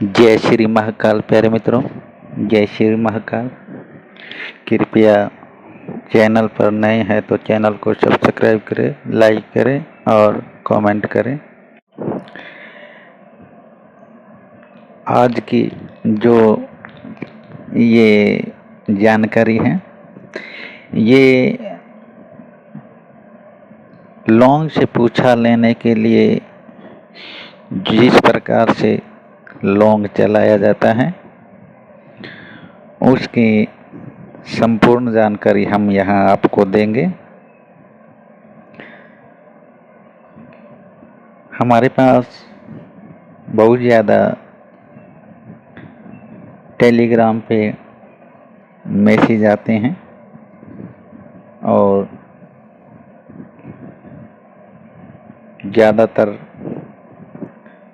जय श्री महाकाल। प्यारे मित्रों, जय श्री महाकाल। कृपया चैनल पर नए हैं तो चैनल को सब्सक्राइब करें, लाइक करें और कमेंट करें। आज की जो ये जानकारी है, ये लौंग से पूछा लेने के लिए जिस प्रकार से लौंग चलाया जाता है उसकी संपूर्ण जानकारी हम यहाँ आपको देंगे। हमारे पास बहुत ज़्यादा टेलीग्राम पे मैसेज आते हैं और ज़्यादातर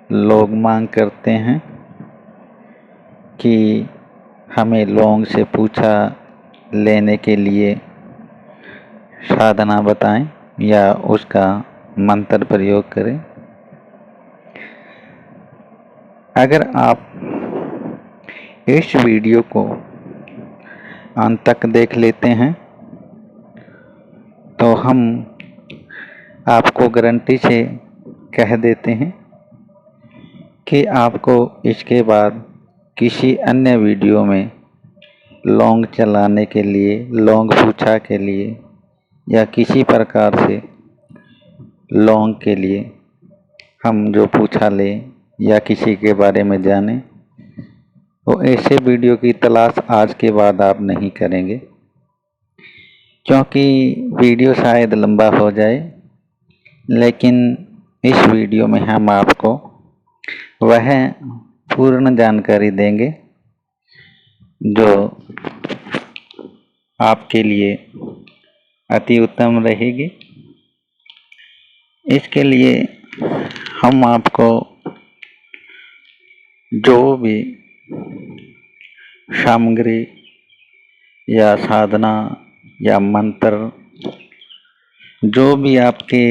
लोग मांग करते हैं कि हमें लौंग से पूछा लेने के लिए साधना बताएं या उसका मंत्र प्रयोग करें। अगर आप इस वीडियो को अंत तक देख लेते हैं तो हम आपको गारंटी से कह देते हैं कि आपको इसके बाद किसी अन्य वीडियो में लौंग चलाने के लिए, लौंग पूछा के लिए या किसी प्रकार से लौंग के लिए हम जो पूछा लें या किसी के बारे में जानें तो ऐसे वीडियो की तलाश आज के बाद आप नहीं करेंगे, क्योंकि वीडियो शायद लंबा हो जाए। लेकिन इस वीडियो में हम आपको वह पूर्ण जानकारी देंगे जो आपके लिए अति उत्तम रहेगी। इसके लिए हम आपको जो भी सामग्री या साधना या मंत्र जो भी आपके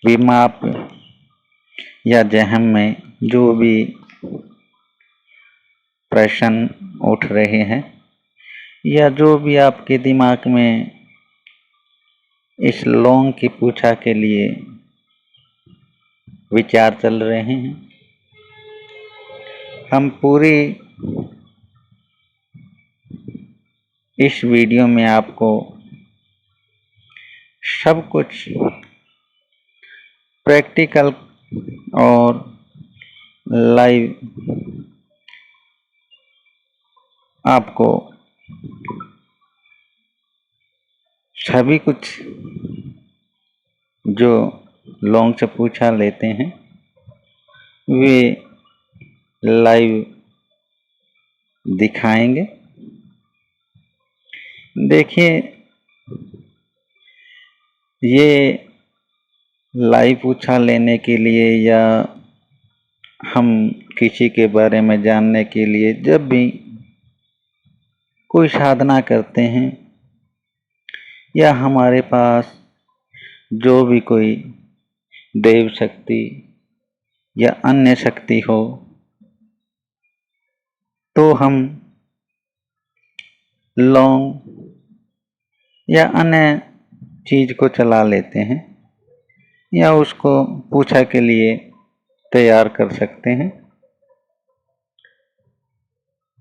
दिमाग या जहन में जो भी प्रश्न उठ रहे हैं या जो भी आपके दिमाग में इस लौंग की पूछा के लिए विचार चल रहे हैं, हम पूरी इस वीडियो में आपको सब कुछ प्रैक्टिकल और लाइव आपको सभी कुछ जो लौंग से पूछा लेते हैं वे लाइव दिखाएंगे। देखिए, ये लाइव पूछा लेने के लिए या हम किसी के बारे में जानने के लिए जब भी कोई साधना करते हैं या हमारे पास जो भी कोई देव शक्ति या अन्य शक्ति हो तो हम लौंग या अन्य चीज को चला लेते हैं या उसको पूछा के लिए तैयार कर सकते हैं।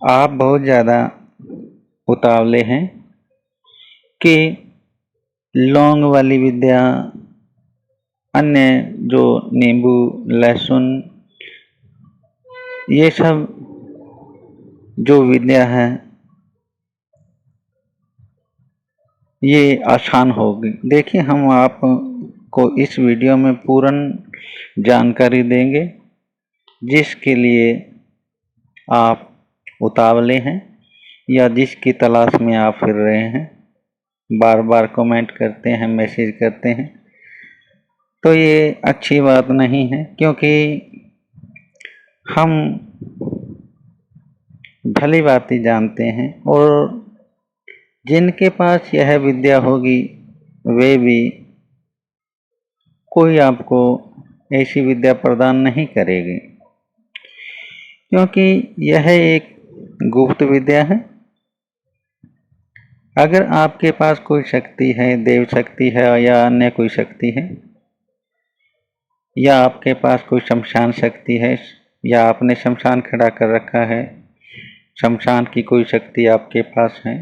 आप बहुत ज़्यादा उतावले हैं कि लौंग वाली विद्या, अन्य जो नींबू, लहसुन, ये सब जो विद्या है ये आसान होगी। देखिए, हम आपको इस वीडियो में पूर्ण जानकारी देंगे जिसके लिए आप उतावले हैं या जिसकी तलाश में आप फिर रहे हैं, बार बार कमेंट करते हैं, मैसेज करते हैं, तो ये अच्छी बात नहीं है, क्योंकि हम भली बात जानते हैं और जिनके पास यह विद्या होगी वे भी कोई आपको ऐसी विद्या प्रदान नहीं करेगी। क्योंकि यह एक गुप्त विद्या है। अगर आपके पास कोई शक्ति है, देव शक्ति है या अन्य कोई शक्ति है, या आपके पास कोई शमशान शक्ति है, या आपने शमशान खड़ा कर रखा है, शमशान की कोई शक्ति आपके पास है,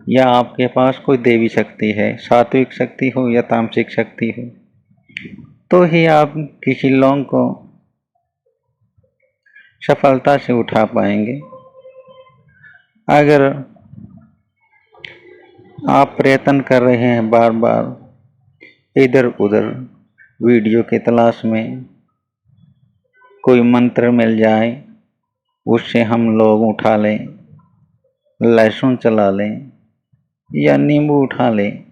या आपके पास कोई देवी शक्ति है, सात्विक शक्ति हो या तामसिक शक्ति हो, तो ही आप किसी लौंग को सफलता से उठा पाएंगे। अगर आप प्रयत्न कर रहे हैं बार बार इधर उधर वीडियो की तलाश में, कोई मंत्र मिल जाए उससे हम लोग उठा लें, लहसुन चला लें या नींबू उठा लें,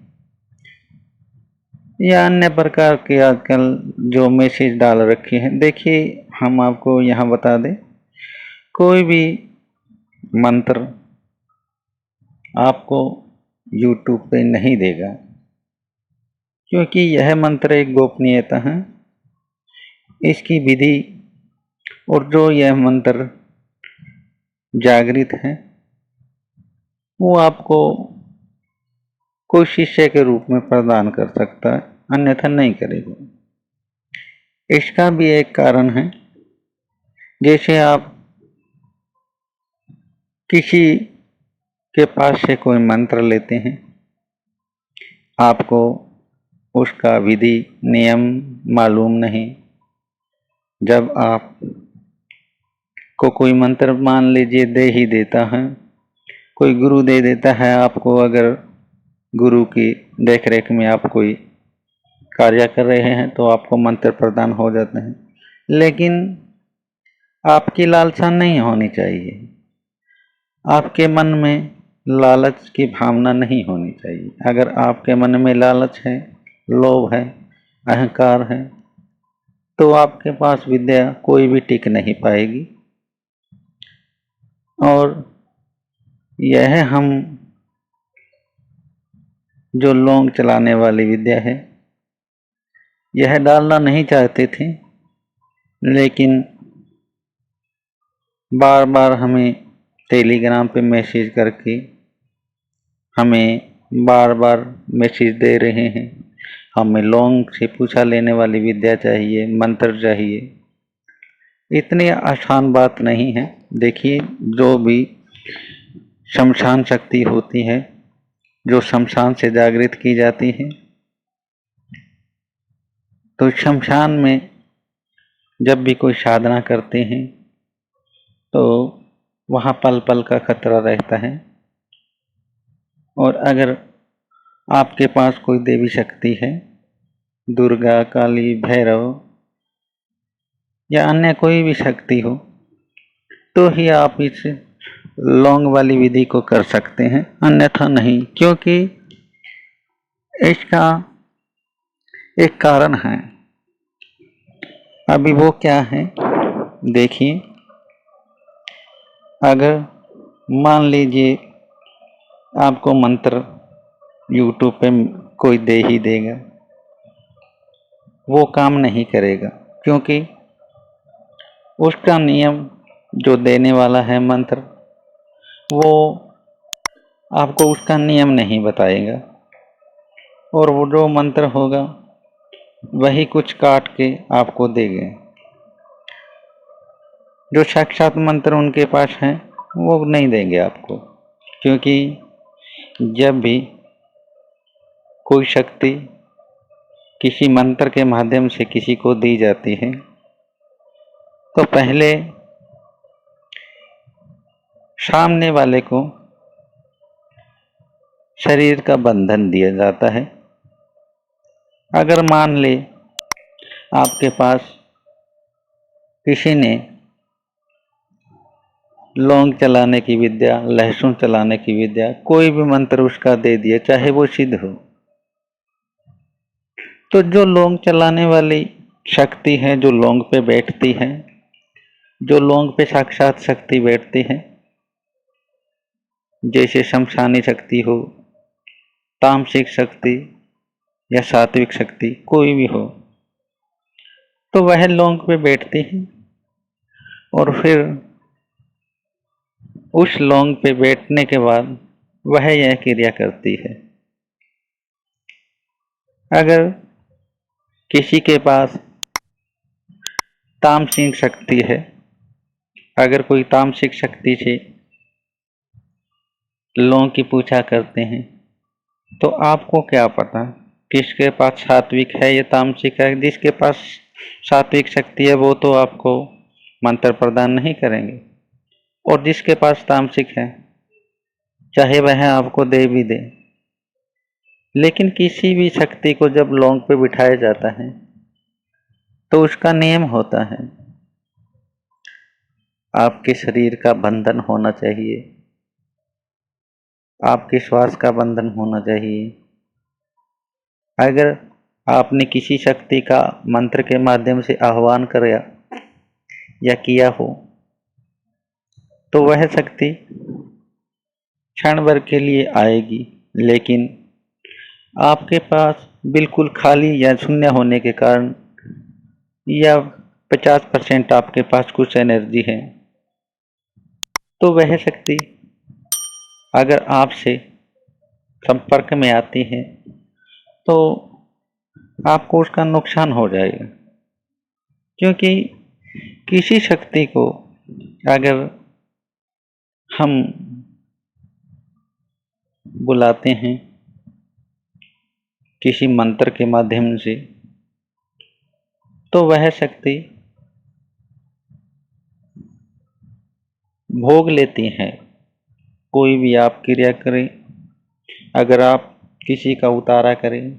या अन्य प्रकार के आजकल जो मैसेज डाल रखे हैं। देखिए, हम आपको यहाँ बता दें, कोई भी मंत्र आपको YouTube पे नहीं देगा, क्योंकि यह मंत्र एक गोपनीयता है। इसकी विधि और जो यह मंत्र जागृत है वो आपको कोई शिष्य के रूप में प्रदान कर सकता है, अन्यथा नहीं करेगा। इसका भी एक कारण है, जैसे आप किसी के पास से कोई मंत्र लेते हैं, आपको उसका विधि नियम मालूम नहीं। जब आप को कोई मंत्र मान लीजिए दे ही देता है, कोई गुरु दे देता है आपको, अगर गुरु की देखरेख में आप कोई कार्य कर रहे हैं तो आपको मंत्र प्रदान हो जाते हैं, लेकिन आपकी लालसा नहीं होनी चाहिए। आपके मन में लालच की भावना नहीं होनी चाहिए। अगर आपके मन में लालच है, लोभ है, अहंकार है, तो आपके पास विद्या कोई भी टिक नहीं पाएगी। और यह हम जो लौंग चलाने वाली विद्या है, यह डालना नहीं चाहते थे, लेकिन बार बार हमें टेलीग्राम पे मैसेज करके हमें बार बार मैसेज दे रहे हैं, हमें लौंग से पूछा लेने वाली विद्या चाहिए, मंत्र चाहिए। इतनी आसान बात नहीं है। देखिए, जो भी शमशान शक्ति होती है, जो शमशान से जागृत की जाती है, तो शमशान में जब भी कोई साधना करते हैं तो वहाँ पल पल का खतरा रहता है। और अगर आपके पास कोई देवी शक्ति है, दुर्गा, काली, भैरव या अन्य कोई भी शक्ति हो, तो ही आप इस लौंग वाली विधि को कर सकते हैं, अन्यथा नहीं। क्योंकि इसका एक कारण है। अभी वो क्या है, देखिए, अगर मान लीजिए आपको मंत्र YouTube पे कोई दे ही देगा, वो काम नहीं करेगा, क्योंकि उसका नियम जो देने वाला है मंत्र, वो आपको उसका नियम नहीं बताएगा, और वो जो मंत्र होगा वही कुछ काट के आपको देंगे। जो साक्षात मंत्र उनके पास है वो नहीं देंगे आपको, क्योंकि जब भी कोई शक्ति किसी मंत्र के माध्यम से किसी को दी जाती है, तो पहले सामने वाले को शरीर का बंधन दिया जाता है। अगर मान ले आपके पास किसी ने लौंग चलाने की विद्या, लहसुन चलाने की विद्या, कोई भी मंत्र उसका दे दिया, चाहे वो सिद्ध हो, तो जो लौंग चलाने वाली शक्ति है, जो लौंग पे बैठती है, जो लौंग पे साक्षात शक्ति बैठती है, जैसे शमशानी शक्ति हो, तामसिक शक्ति या सात्विक शक्ति, कोई भी हो, तो वह लौंग पे बैठती है और फिर उस लौंग पे बैठने के बाद वह यह क्रिया करती है। अगर किसी के पास तामसिक शक्ति है, अगर कोई तामसिक शक्ति से लौंग की पूजा करते हैं, तो आपको क्या पता किसके पास सात्विक है या तामसिक है। जिसके पास सात्विक शक्ति है वो तो आपको मंत्र प्रदान नहीं करेंगे, और जिसके पास तामसिक है चाहे वह आपको दे भी दे। लेकिन किसी भी शक्ति को जब लौंग पे बिठाया जाता है तो उसका नियम होता है, आपके शरीर का बंधन होना चाहिए, आपके श्वास का बंधन होना चाहिए। अगर आपने किसी शक्ति का मंत्र के माध्यम से आह्वान कराया या किया हो तो वह शक्ति क्षण भर के लिए आएगी, लेकिन आपके पास बिल्कुल खाली या शून्य होने के कारण या 50% आपके पास कुछ एनर्जी है, तो वह शक्ति अगर आपसे संपर्क में आती है तो आपको उसका नुकसान हो जाएगा। क्योंकि किसी शक्ति को अगर हम बुलाते हैं किसी मंत्र के माध्यम से, तो वह शक्ति भोग लेती है। कोई भी आप क्रिया करें, अगर आप किसी का उतारा करें,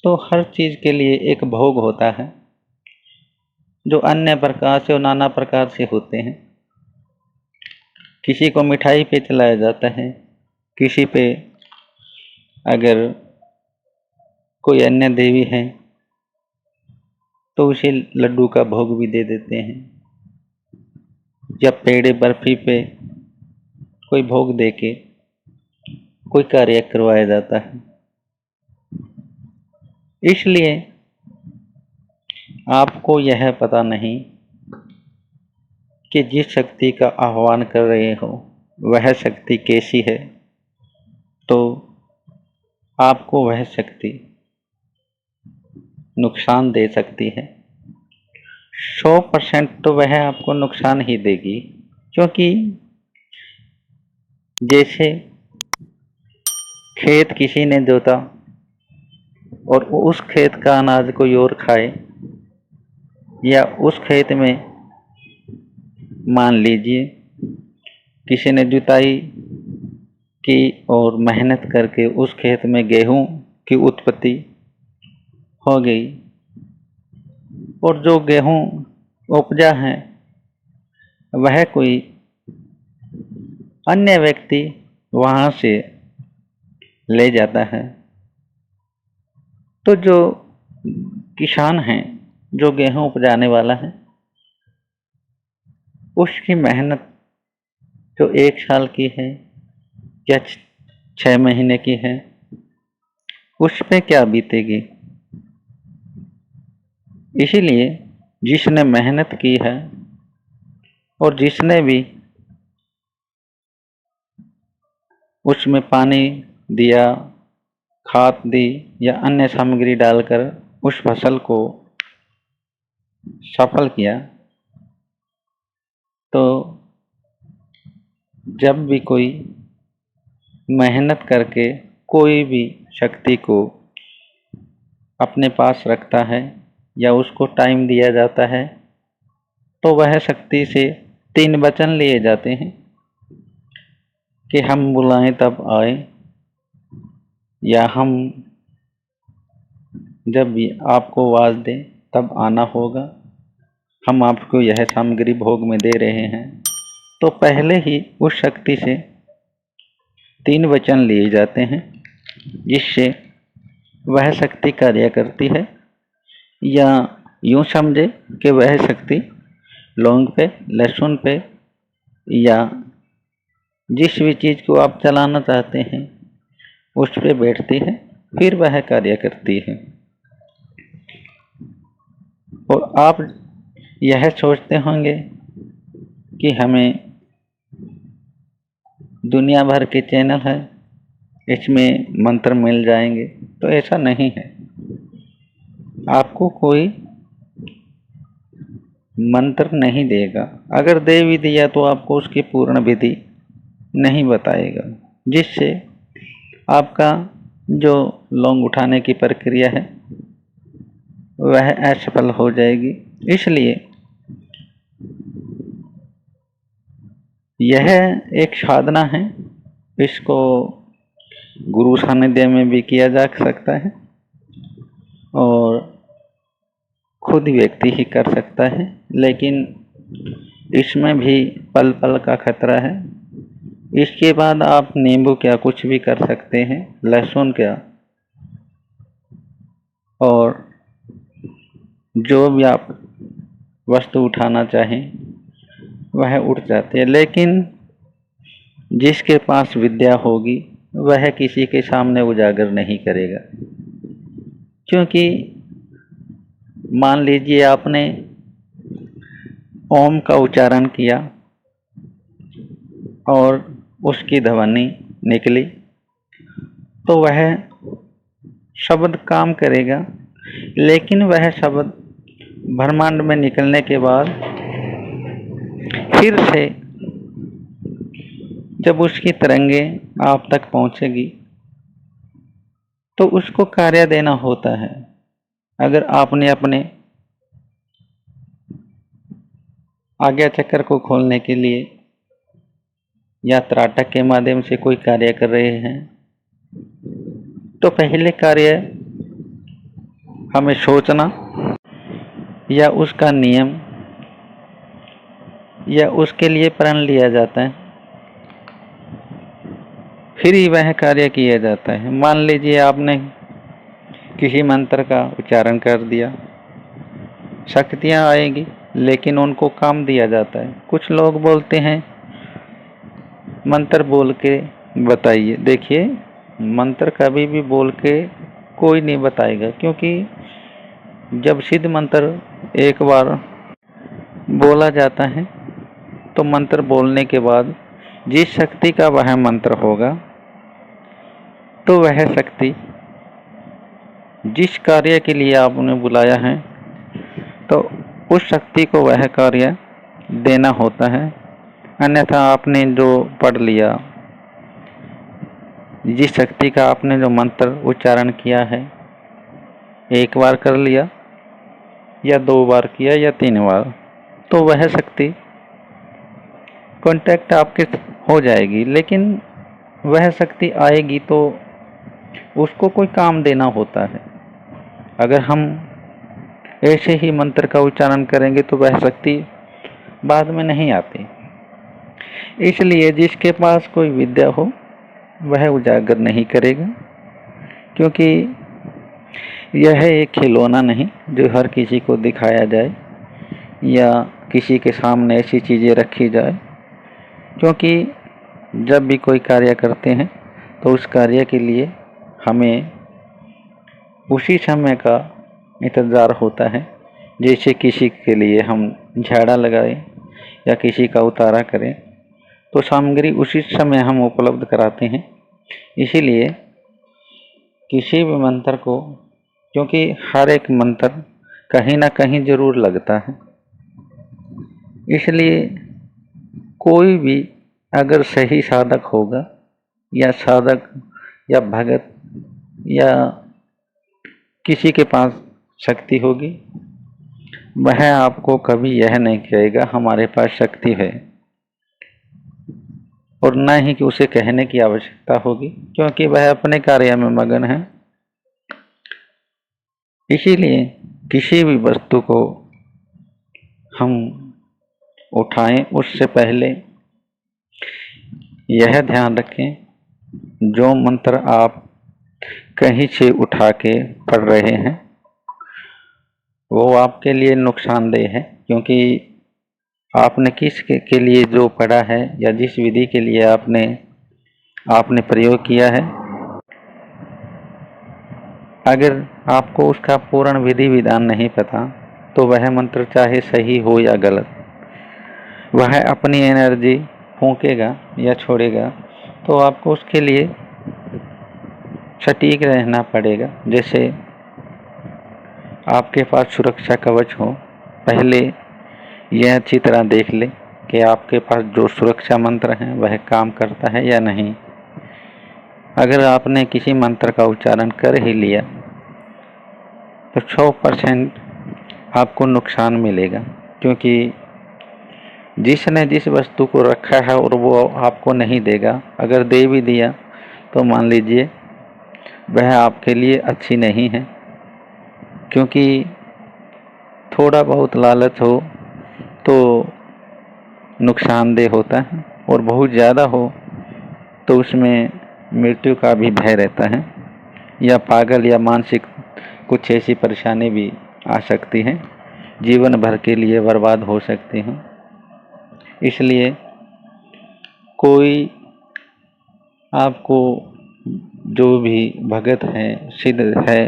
तो हर चीज के लिए एक भोग होता है जो अन्य प्रकार से और नाना प्रकार से होते हैं। किसी को मिठाई पे चलाया जाता है, किसी पे अगर कोई अन्य देवी है तो उसे लड्डू का भोग भी दे देते हैं, या पेड़े बर्फी पे कोई भोग देके कोई कार्य करवाया जाता है। इसलिए आपको यह पता नहीं कि जिस शक्ति का आह्वान कर रहे हो वह शक्ति कैसी है, तो आपको वह शक्ति नुकसान दे सकती है। 100% तो वह आपको नुकसान ही देगी। क्योंकि जैसे खेत किसी ने जोता और उस खेत का अनाज कोई और खाए, या उस खेत में मान लीजिए किसी ने जुताई की और मेहनत करके उस खेत में गेहूं की उत्पत्ति हो गई, और जो गेहूं उपजा है वह कोई अन्य व्यक्ति वहां से ले जाता है, तो जो किसान है, जो गेहूं उपजाने वाला है, उसकी मेहनत जो 1 साल की है या 6 महीने की है, उस पे क्या बीतेगी। इसीलिए जिसने मेहनत की है और जिसने भी उसमें पानी दिया, खाद दी या अन्य सामग्री डालकर उस फसल को सफल किया, तो जब भी कोई मेहनत करके कोई भी शक्ति को अपने पास रखता है या उसको टाइम दिया जाता है, तो वह शक्ति से 3 वचन लिए जाते हैं कि हम बुलाएं तब आए, या हम जब भी आपको आवाज दें तब आना होगा, हम आपको यह सामग्री भोग में दे रहे हैं। तो पहले ही उस शक्ति से 3 वचन लिए जाते हैं, जिससे वह शक्ति कार्य करती है। या यूं समझे कि वह शक्ति लौंग पे, लहसुन पे या जिस भी चीज को आप चलाना चाहते हैं उस पे बैठती है, फिर वह कार्य करती है। और आप यह सोचते होंगे कि हमें दुनिया भर के चैनल है, इसमें मंत्र मिल जाएंगे, तो ऐसा नहीं है। आपको कोई मंत्र नहीं देगा, अगर दे भी दिया तो आपको उसकी पूर्ण विधि नहीं बताएगा, जिससे आपका जो लौंग उठाने की प्रक्रिया है वह असफल हो जाएगी। इसलिए यह एक साधना है, इसको गुरु सानिध्य में भी किया जा सकता है और खुद व्यक्ति ही कर सकता है, लेकिन इसमें भी पल पल का खतरा है। इसके बाद आप नींबू क्या कुछ भी कर सकते हैं, लहसुन क्या, और जो भी आप वस्तु उठाना चाहें वह उठ जाती है। लेकिन जिसके पास विद्या होगी वह किसी के सामने उजागर नहीं करेगा, क्योंकि मान लीजिए आपने ओम का उच्चारण किया और उसकी ध्वनि निकली, तो वह शब्द काम करेगा, लेकिन वह शब्द ब्रह्मांड में निकलने के बाद फिर से जब उसकी तरंगें आप तक पहुंचेगी तो उसको कार्य देना होता है। अगर आपने अपने आज्ञा चक्र को खोलने के लिए या त्राटक के माध्यम से कोई कार्य कर रहे हैं, तो पहले कार्य हमें सोचना या उसका नियम या उसके लिए प्रण लिया जाता है, फिर ही वह कार्य किया जाता है। मान लीजिए आपने किसी मंत्र का उच्चारण कर दिया, शक्तियाँ आएगी, लेकिन उनको काम दिया जाता है। कुछ लोग बोलते हैं मंत्र बोल के बताइए। देखिए, मंत्र कभी भी बोल के कोई नहीं बताएगा, क्योंकि जब सिद्ध मंत्र एक बार बोला जाता है तो मंत्र बोलने के बाद जिस शक्ति का वह मंत्र होगा, तो वह शक्ति जिस कार्य के लिए आपने बुलाया है तो उस शक्ति को वह कार्य देना होता है। अन्यथा आपने जो पढ़ लिया, जिस शक्ति का आपने जो मंत्र उच्चारण किया है, एक बार कर लिया या 2 बार किया या 3 बार, तो वह शक्ति कांटेक्ट आपके हो जाएगी, लेकिन वह शक्ति आएगी तो उसको कोई काम देना होता है। अगर हम ऐसे ही मंत्र का उच्चारण करेंगे तो वह शक्ति बाद में नहीं आती। इसलिए जिसके पास कोई विद्या हो वह उजागर नहीं करेगा, क्योंकि यह एक खिलौना नहीं जो हर किसी को दिखाया जाए या किसी के सामने ऐसी चीज़ें रखी जाए। क्योंकि जब भी कोई कार्य करते हैं तो उस कार्य के लिए हमें उसी समय का इंतज़ार होता है। जैसे किसी के लिए हम झाड़ा लगाएं या किसी का उतारा करें, तो सामग्री उसी समय हम उपलब्ध कराते हैं। इसीलिए किसी भी मंत्र को, क्योंकि हर एक मंत्र कहीं ना कहीं ज़रूर लगता है, इसलिए कोई भी अगर सही साधक होगा या साधक या भगत या किसी के पास शक्ति होगी, वह आपको कभी यह नहीं कहेगा हमारे पास शक्ति है, और न ही कि उसे कहने की आवश्यकता होगी, क्योंकि वह अपने कार्य में मगन है। इसीलिए किसी भी वस्तु को हम उठाएं उससे पहले यह ध्यान रखें, जो मंत्र आप कहीं से उठा के पढ़ रहे हैं वो आपके लिए नुकसानदेह है, क्योंकि आपने किस के लिए जो पढ़ा है या जिस विधि के लिए आपने प्रयोग किया है, अगर आपको उसका पूर्ण विधि विधान नहीं पता तो वह मंत्र चाहे सही हो या गलत, वह अपनी एनर्जी फूंकेगा या छोड़ेगा। तो आपको उसके लिए सटीक रहना पड़ेगा। जैसे आपके पास सुरक्षा कवच हो, पहले यह अच्छी तरह देख ले कि आपके पास जो सुरक्षा मंत्र है वह काम करता है या नहीं। अगर आपने किसी मंत्र का उच्चारण कर ही लिया तो 100% आपको नुकसान मिलेगा, क्योंकि जिसने जिस वस्तु को रखा है और वो आपको नहीं देगा, अगर दे भी दिया तो मान लीजिए वह आपके लिए अच्छी नहीं है, क्योंकि थोड़ा बहुत लालच हो तो नुकसानदेह होता है और बहुत ज़्यादा हो तो उसमें मृत्यु का भी भय रहता है, या पागल या मानसिक कुछ ऐसी परेशानी भी आ सकती है, जीवन भर के लिए बर्बाद हो सकती हैं। इसलिए कोई आपको जो भी भगत है, सिद्ध है,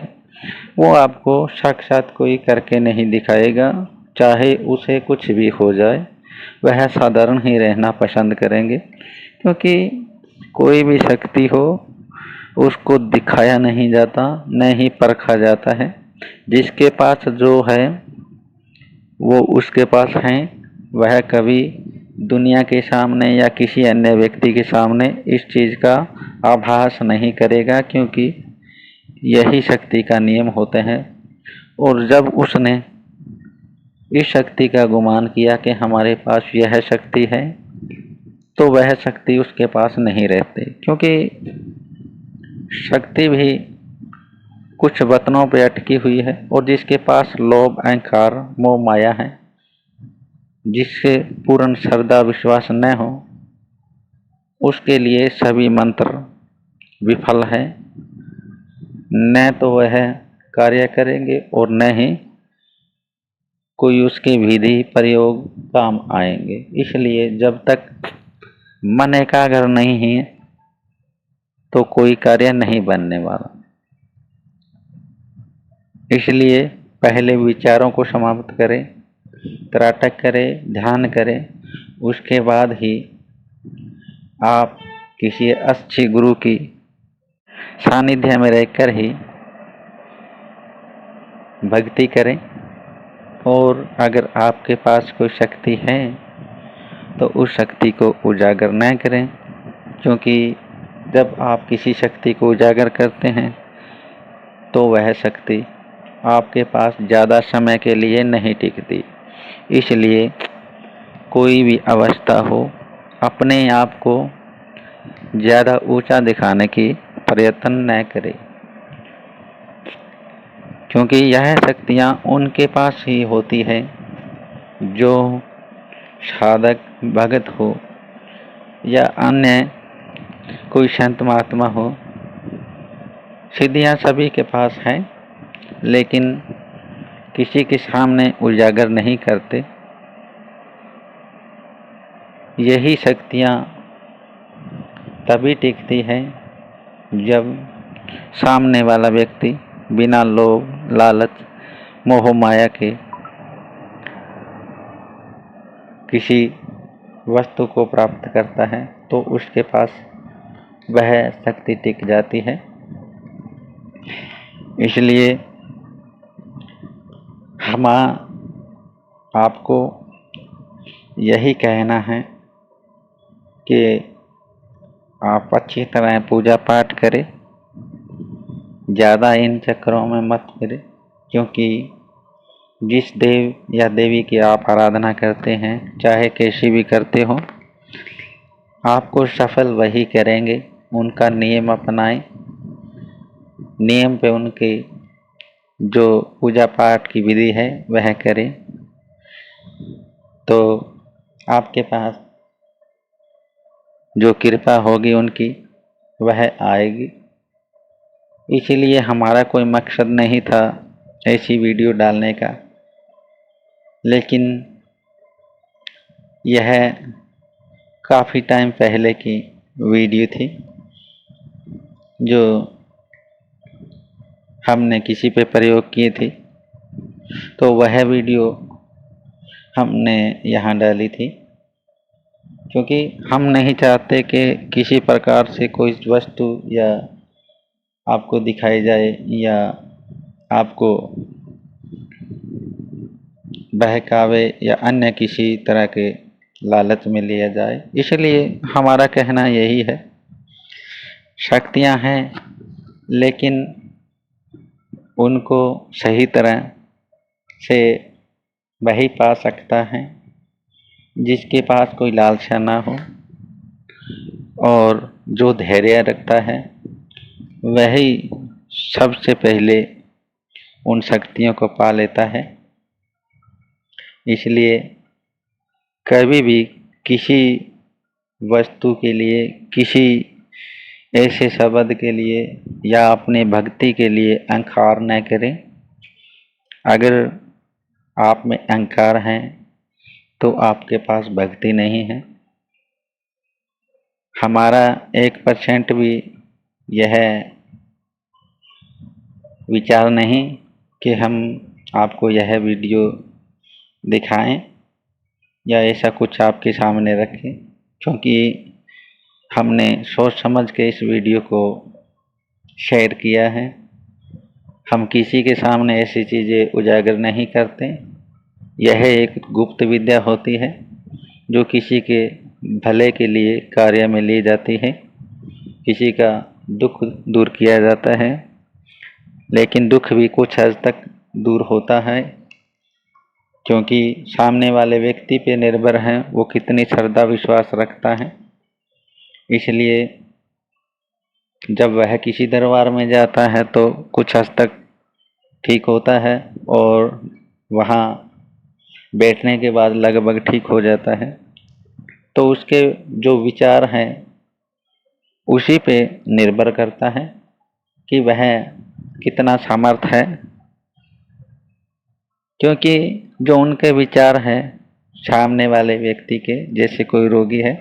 वो आपको साक्षात कोई करके नहीं दिखाएगा। चाहे उसे कुछ भी हो जाए, वह साधारण ही रहना पसंद करेंगे, क्योंकि कोई भी शक्ति हो उसको दिखाया नहीं जाता, न ही परखा जाता है। जिसके पास जो है वो उसके पास है, वह कभी दुनिया के सामने या किसी अन्य व्यक्ति के सामने इस चीज़ का आभास नहीं करेगा, क्योंकि यही शक्ति का नियम होते हैं। और जब उसने इस शक्ति का गुमान किया कि हमारे पास यह शक्ति है, तो वह शक्ति उसके पास नहीं रहती, क्योंकि शक्ति भी कुछ बतनों पे अटकी हुई है। और जिसके पास लोभ, अहंकार, मोह, माया है, जिससे पूर्ण श्रद्धा विश्वास न हो, उसके लिए सभी मंत्र विफल है। न तो वह कार्य करेंगे और न ही कोई उसके विधि प्रयोग काम आएंगे। इसलिए जब तक मन एकाग्र नहीं है तो कोई कार्य नहीं बनने वाला। इसलिए पहले विचारों को समाप्त करें, त्राटक करें, ध्यान करें, उसके बाद ही आप किसी अच्छे गुरु की सानिध्य में रहकर ही भक्ति करें। और अगर आपके पास कोई शक्ति है तो उस शक्ति को उजागर न करें, क्योंकि जब आप किसी शक्ति को उजागर करते हैं तो वह शक्ति आपके पास ज़्यादा समय के लिए नहीं टिकती। इसलिए कोई भी अवस्था हो, अपने आप को ज़्यादा ऊंचा दिखाने की प्रयत्न न करें, क्योंकि यह शक्तियाँ उनके पास ही होती है जो साधक भगत हो या अन्य कोई संत महात्मा हो। सिद्धियाँ सभी के पास हैं, लेकिन किसी के सामने उजागर नहीं करते। यही शक्तियाँ तभी टिकती है जब सामने वाला व्यक्ति बिना लोभ, लालच, मोह माया के किसी वस्तु को प्राप्त करता है, तो उसके पास वह शक्ति टिक जाती है। इसलिए हम आपको यही कहना है कि आप अच्छी तरह पूजा पाठ करें, ज़्यादा इन चक्करों में मत फिरें, क्योंकि जिस देव या देवी की आप आराधना करते हैं, चाहे कैसी भी करते हो, आपको सफल वही करेंगे। उनका नियम अपनाएं, नियम पे उनके जो पूजा पाठ की विधि है वह करें, तो आपके पास जो कृपा होगी उनकी वह आएगी। इसीलिए हमारा कोई मकसद नहीं था ऐसी वीडियो डालने का, लेकिन यह काफ़ी टाइम पहले की वीडियो थी जो हमने किसी पे प्रयोग की थी। तो वह वीडियो हमने यहाँ डाली थी, क्योंकि हम नहीं चाहते कि किसी प्रकार से कोई वस्तु या आपको दिखाई जाए या आपको बहकावे या अन्य किसी तरह के लालच में लिया जाए। इसलिए हमारा कहना यही है, शक्तियाँ हैं लेकिन उनको सही तरह से वही पा सकता है जिसके पास कोई लालसा ना हो, और जो धैर्य रखता है वही सबसे पहले उन शक्तियों को पा लेता है। इसलिए कभी भी किसी वस्तु के लिए, किसी ऐसे शब्द के लिए या अपने भक्ति के लिए अहंकार न करें। अगर आप में अहंकार है तो आपके पास भक्ति नहीं है। हमारा 1% भी यह विचार नहीं कि हम आपको यह वीडियो दिखाएं या ऐसा कुछ आपके सामने रखें, क्योंकि हमने सोच समझ के इस वीडियो को शेयर किया है। हम किसी के सामने ऐसी चीज़ें उजागर नहीं करते। यह एक गुप्त विद्या होती है जो किसी के भले के लिए कार्य में ली जाती है, किसी का दुख दूर किया जाता है। लेकिन दुख भी कुछ हद तक दूर होता है, क्योंकि सामने वाले व्यक्ति पे निर्भर है वो कितनी श्रद्धा विश्वास रखता है। इसलिए जब वह किसी दरबार में जाता है तो कुछ हद तक ठीक होता है और वहाँ बैठने के बाद लगभग ठीक हो जाता है। तो उसके जो विचार हैं उसी पे निर्भर करता है कि वह कितना समर्थ है, क्योंकि जो उनके विचार हैं सामने वाले व्यक्ति के, जैसे कोई रोगी है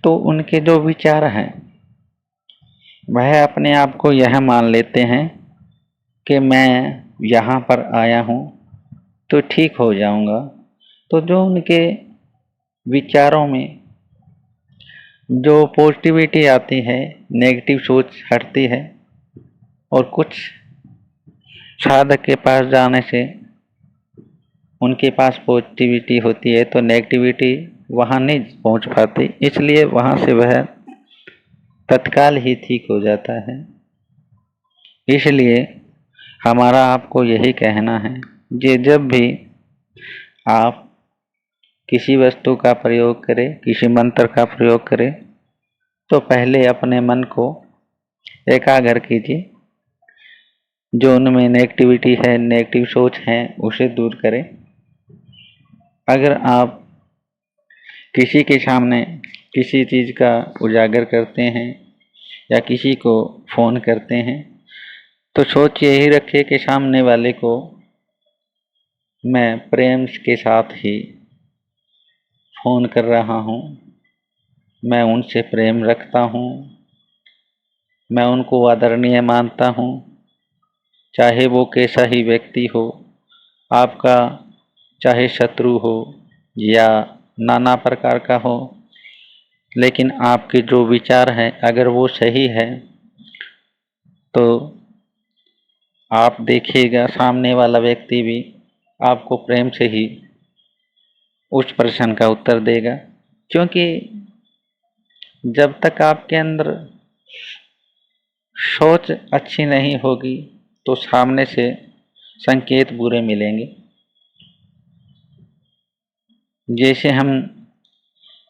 तो उनके जो विचार हैं वह अपने आप को यह मान लेते हैं कि मैं यहाँ पर आया हूँ तो ठीक हो जाऊँगा। तो जो उनके विचारों में जो पॉजिटिविटी आती है, नेगेटिव सोच हटती है, और कुछ साधक के पास जाने से उनके पास पॉजिटिविटी होती है तो नेगेटिविटी वहाँ नहीं पहुँच पाती, इसलिए वहाँ से वह तत्काल ही ठीक हो जाता है। इसलिए हमारा आपको यही कहना है कि जब भी आप किसी वस्तु का प्रयोग करें, किसी मंत्र का प्रयोग करें, तो पहले अपने मन को एकाग्र कीजिए। जो उनमें नेगेटिविटी है, नेगेटिव सोच है, उसे दूर करें। अगर आप किसी के सामने किसी चीज़ का उजागर करते हैं या किसी को फ़ोन करते हैं तो सोच यही रखें कि सामने वाले को मैं प्रेम के साथ ही फ़ोन कर रहा हूँ, मैं उनसे प्रेम रखता हूँ, मैं उनको आदरणीय मानता हूँ, चाहे वो कैसा ही व्यक्ति हो, आपका चाहे शत्रु हो या नाना प्रकार का हो, लेकिन आपके जो विचार हैं अगर वो सही है तो आप देखिएगा सामने वाला व्यक्ति भी आपको प्रेम से ही उस प्रश्न का उत्तर देगा। क्योंकि जब तक आपके अंदर सोच अच्छी नहीं होगी तो सामने से संकेत बुरे मिलेंगे। जैसे हम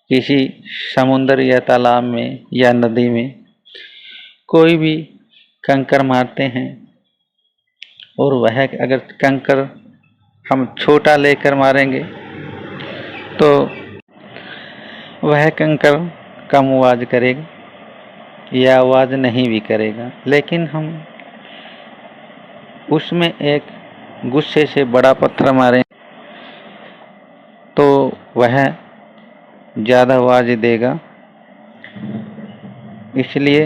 किसी समुद्र या तालाब में या नदी में कोई भी कंकर मारते हैं और वह अगर कंकर हम छोटा लेकर मारेंगे तो वह कंकर कम आवाज़ करेगा या आवाज़ नहीं भी करेगा, लेकिन हम उसमें एक गुस्से से बड़ा पत्थर मारें तो वह ज़्यादा आवाज़ देगा। इसलिए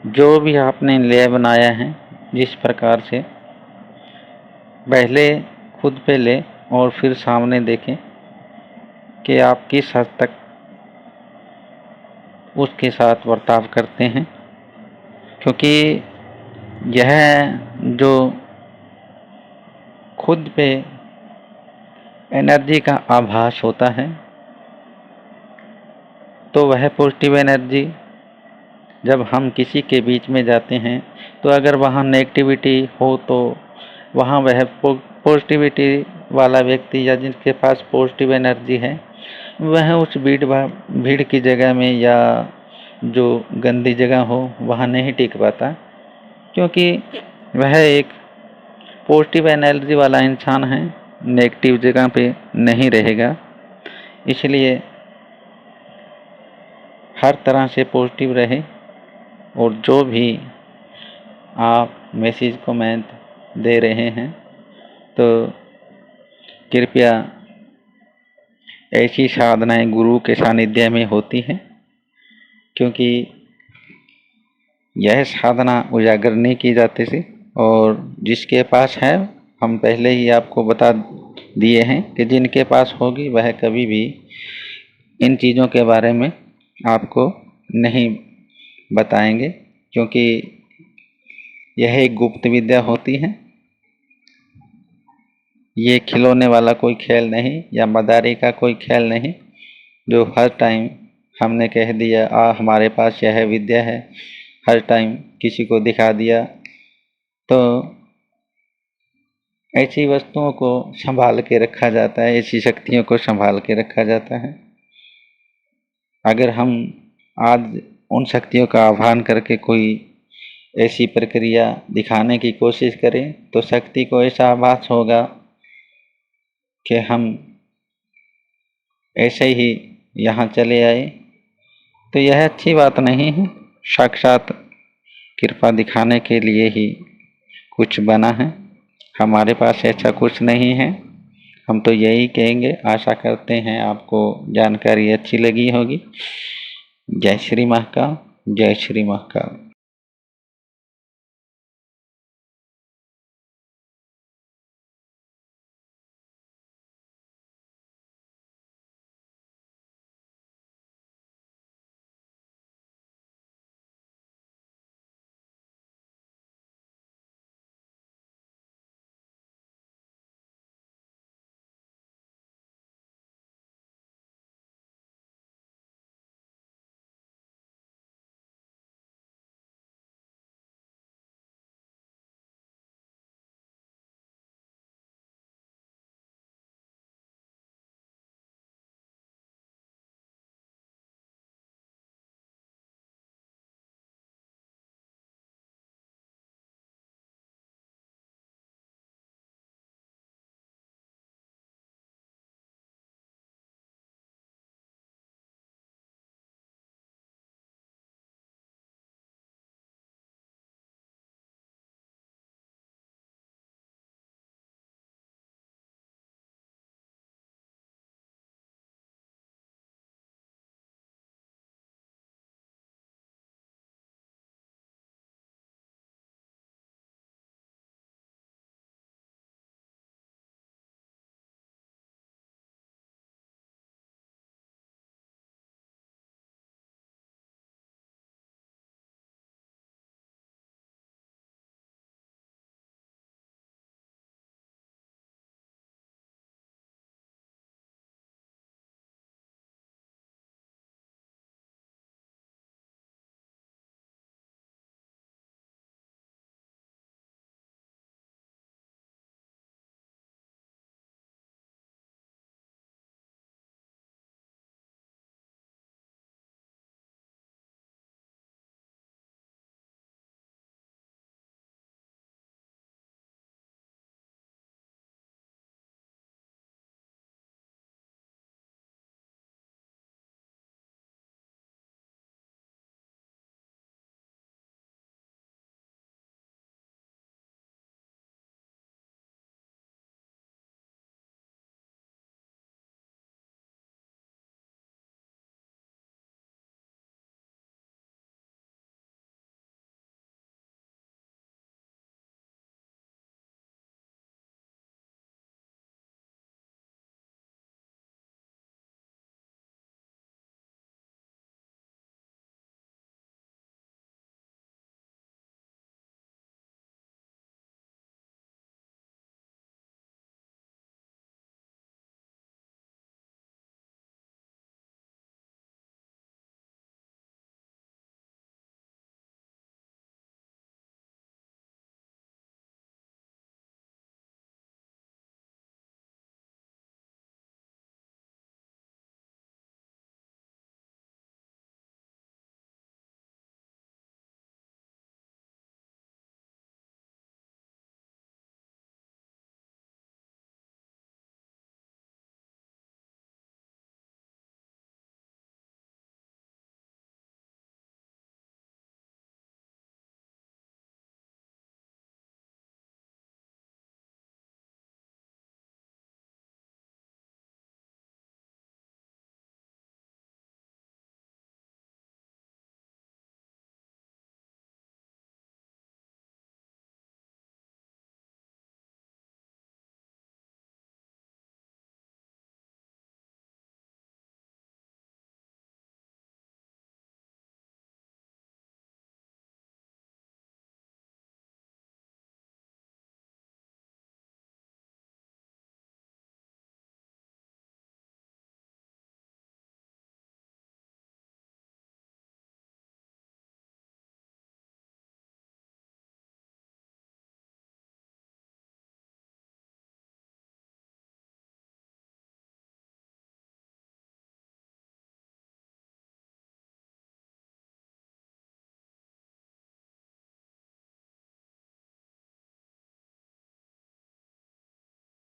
जो भी आपने लय बनाया है जिस प्रकार से, पहले खुद पे लें और फिर सामने देखें कि आप किस हद तक उसके साथ बर्ताव करते हैं, क्योंकि यह जो खुद पे एनर्जी का आभास होता है तो वह पॉजिटिव एनर्जी जब हम किसी के बीच में जाते हैं तो अगर वहाँ नेगेटिविटी हो तो वहाँ वह पॉजिटिविटी वाला व्यक्ति या जिसके पास पॉजिटिव एनर्जी है वह उस भीड़ की जगह में या जो गंदी जगह हो वहाँ नहीं टिक पाता, क्योंकि वह एक पॉजिटिव एनर्जी वाला इंसान है, नेगेटिव जगह पे नहीं रहेगा। इसलिए हर तरह से पॉजिटिव रहे और जो भी आप मैसेज कमेंट दे रहे हैं तो कृपया ऐसी साधनाएं गुरु के सानिध्य में होती हैं, क्योंकि यह साधना उजागर नहीं की जाती थी और जिसके पास है हम पहले ही आपको बता दिए हैं कि जिनके पास होगी वह कभी भी इन चीज़ों के बारे में आपको नहीं बताएंगे, क्योंकि यह एक गुप्त विद्या होती है। ये खिलौने वाला कोई खेल नहीं या मदारी का कोई खेल नहीं जो हर टाइम हमने कह दिया हमारे पास यह विद्या है, हर टाइम किसी को दिखा दिया। तो ऐसी वस्तुओं को संभाल के रखा जाता है, ऐसी शक्तियों को संभाल के रखा जाता है। अगर हम आज उन शक्तियों का आह्वान करके कोई ऐसी प्रक्रिया दिखाने की कोशिश करें तो शक्ति को ऐसा आभास होगा कि हम ऐसे ही यहाँ चले आए, तो यह अच्छी बात नहीं है। साक्षात कृपा दिखाने के लिए ही कुछ बना है, हमारे पास ऐसा कुछ नहीं है। हम तो यही कहेंगे, आशा करते हैं आपको जानकारी अच्छी लगी होगी। जय श्री महाकाल, जय श्री महाकाल।